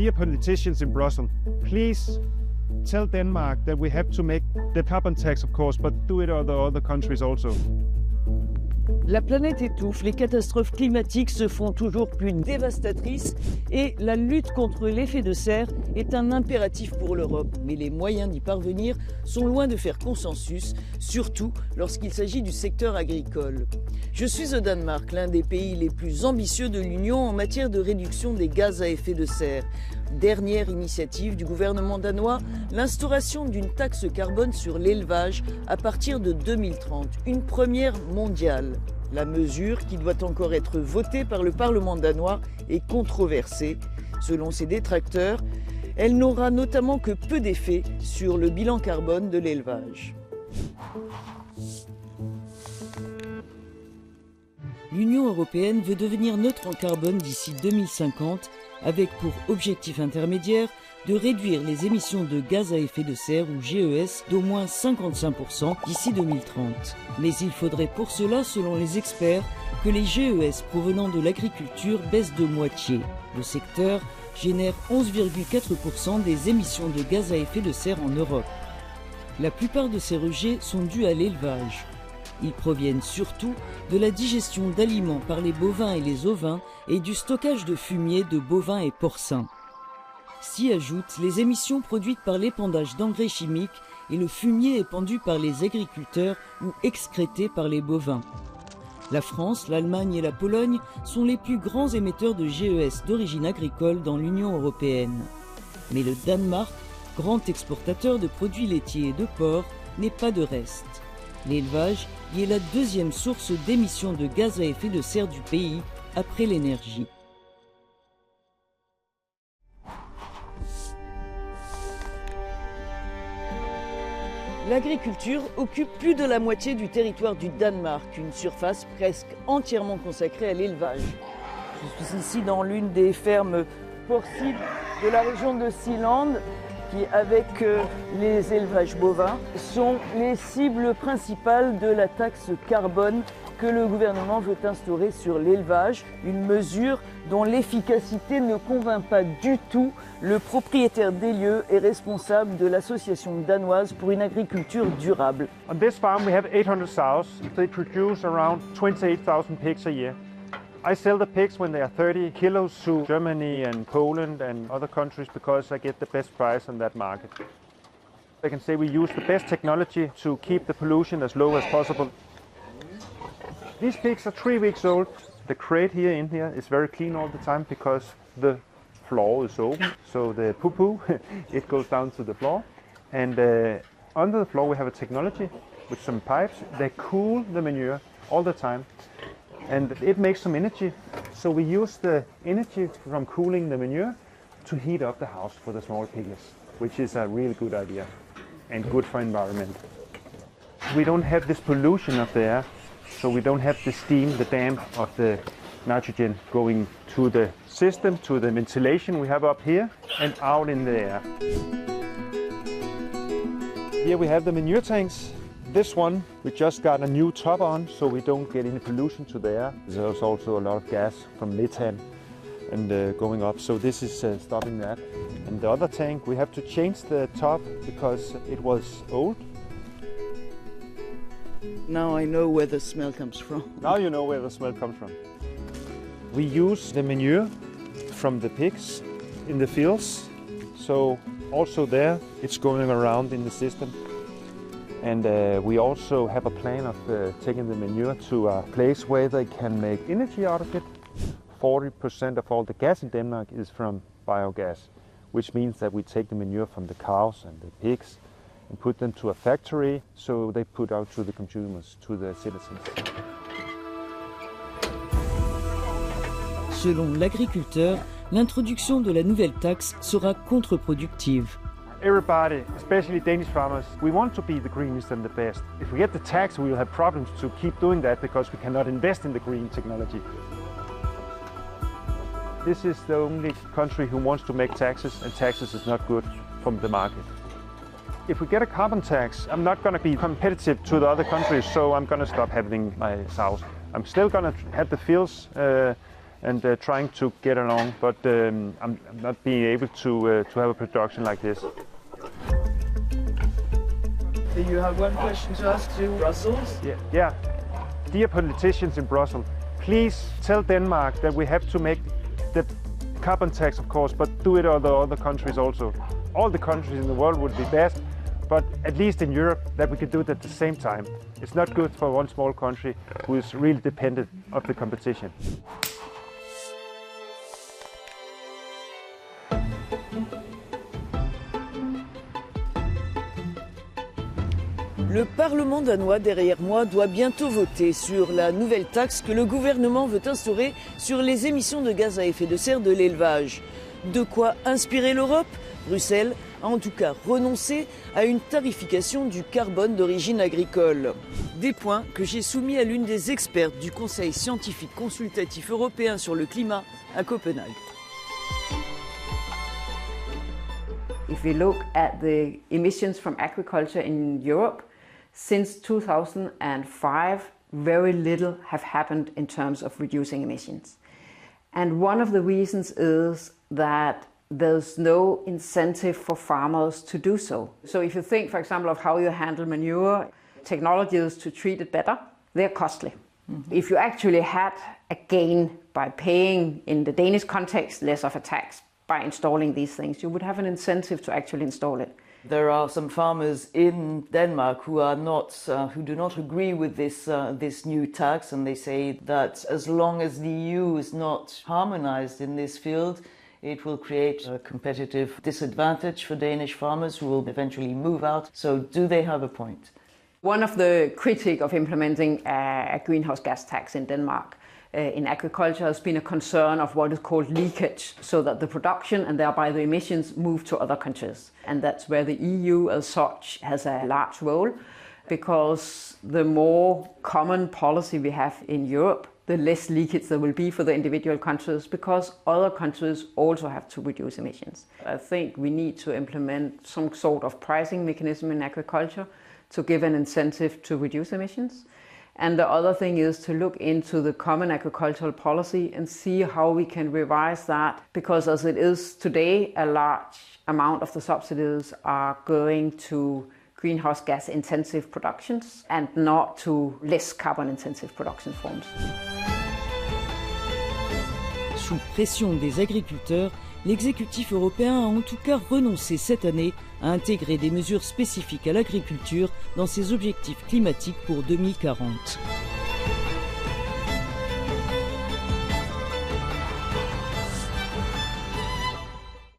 dear politicians in Brussels, please tell Denmark that we have to make the carbon tax, of course, but do it other countries also. La planète étouffe, les catastrophes climatiques se font toujours plus dévastatrices et la lutte contre l'effet de serre est un impératif pour l'Europe. Mais les moyens d'y parvenir sont loin de faire consensus, surtout lorsqu'il s'agit du secteur agricole. Je suis au Danemark, l'un des pays les plus ambitieux de l'Union en matière de réduction des gaz à effet de serre. Dernière initiative du gouvernement danois, l'instauration d'une taxe carbone sur l'élevage à partir de 2030, une première mondiale. La mesure, qui doit encore être votée par le Parlement danois, est controversée. Selon ses détracteurs, elle n'aura notamment que peu d'effet sur le bilan carbone de l'élevage. L'Union européenne veut devenir neutre en carbone d'ici 2050, avec pour objectif intermédiaire de réduire les émissions de gaz à effet de serre ou GES d'au moins 55% d'ici 2030. Mais il faudrait pour cela, selon les experts, que les GES provenant de l'agriculture baissent de moitié. Le secteur génère 11,4% des émissions de gaz à effet de serre en Europe. La plupart de ces rejets sont dus à l'élevage. Ils proviennent surtout de la digestion d'aliments par les bovins et les ovins et du stockage de fumier de bovins et porcins. S'y ajoutent les émissions produites par l'épandage d'engrais chimiques et le fumier épandu par les agriculteurs ou excrété par les bovins. La France, l'Allemagne et la Pologne sont les plus grands émetteurs de GES d'origine agricole dans l'Union européenne. Mais le Danemark, grand exportateur de produits laitiers et de porc, n'est pas de reste. L'élevage y est la deuxième source d'émissions de gaz à effet de serre du pays, après l'énergie. L'agriculture occupe plus de la moitié du territoire du Danemark, une surface presque entièrement consacrée à l'élevage. Je suis ici dans l'une des fermes porcives de la région de Sealand, qui, avec les élevages bovins, sont les cibles principales de la taxe carbone que le gouvernement veut instaurer sur l'élevage, une mesure dont l'efficacité ne convainc pas du tout le propriétaire des lieux et responsable de l'association danoise pour une agriculture durable. On this farm we have 800 sows. They produce around 28,000 pigs a year. I sell the pigs when they are 30 kilos to Germany and Poland and other countries because I get the best price on that market. I can say we use the best technology to keep the pollution as low as possible. These pigs are 3 weeks old. The crate here in here is very clean all the time because the floor is open. So the poo-poo, it goes down to the floor. And under the floor we have a technology with some pipes. They cool the manure all the time. And it makes some energy, so we use the energy from cooling the manure to heat up the house for the small piglets, which is a really good idea and good for environment. We don't have this pollution of the air, so we don't have the steam, the damp of the nitrogen going to the system, to the ventilation we have up here and out in the air. Here we have the manure tanks. This one, we just got a new top on, so we don't get any pollution to the air. There's also a lot of gas from methane and going up, so this is stopping that. And the other tank, we have to change the top because it was old. Now I know where the smell comes from. Now you know where the smell comes from. We use the manure from the pigs in the fields, so also there it's going around in the system. And we also have a plan of taking the manure to a place where they can make energy out of it. 40% of all the gas in Denmark is from biogas, which means that we take the manure from the cows and the pigs and put them to a factory, so they put out to the consumers, to the citizens. Selon l'agriculteur, l'introduction de la nouvelle taxe sera contre-productive. Everybody, especially Danish farmers, we want to be the greenest and the best. If we get the tax, we will have problems to keep doing that because we cannot invest in the green technology. This is the only country who wants to make taxes, and taxes is not good from the market. If we get a carbon tax, I'm not going to be competitive to the other countries, so I'm going to stop having my sows. I'm still going to have the fields and trying to get along, but I'm not being able to have a production like this. Do you have one question to ask to Brussels? Yeah. Dear politicians in Brussels, please tell Denmark that we have to make the carbon tax, of course, but do it on the other countries also. All the countries in the world would be best, but at least in Europe that we could do it at the same time. It's not good for one small country who is really dependent of the competition. Le Parlement danois, derrière moi, doit bientôt voter sur la nouvelle taxe que le gouvernement veut instaurer sur les émissions de gaz à effet de serre de l'élevage. De quoi inspirer l'Europe ? Bruxelles a en tout cas renoncé à une tarification du carbone d'origine agricole. Des points que j'ai soumis à l'une des expertes du Conseil scientifique consultatif européen sur le climat à Copenhague. If we look at the emissions from agriculture in Europe, since 2005, very little have happened in terms of reducing emissions. And one of the reasons is that there's no incentive for farmers to do so. So if you think, for example, of how you handle manure, technologies to treat it better, they're costly. Mm-hmm. If you actually had a gain by paying, in the Danish context, less of a tax by installing these things, you would have an incentive to actually install it. There are some farmers in Denmark who do not agree with this new tax, and they say that as long as the EU is not harmonized in this field, it will create a competitive disadvantage for Danish farmers who will eventually move out. So do they have a point? One of the critiques of implementing a greenhouse gas tax in Denmark in agriculture has been a concern of what is called leakage, so that the production and thereby the emissions move to other countries. And that's where the EU as such has a large role, because the more common policy we have in Europe, the less leakage there will be for the individual countries, because other countries also have to reduce emissions. I think we need to implement some sort of pricing mechanism in agriculture to give an incentive to reduce emissions. And the other thing is to look into the common agricultural policy and see how we can revise that, because as it is today, a large amount of the subsidies are going to greenhouse gas intensive productions and not to less carbon intensive production forms. Sous pression des agriculteurs, l'exécutif européen a en tout cas renoncé cette année à intégrer des mesures spécifiques à l'agriculture dans ses objectifs climatiques pour 2040.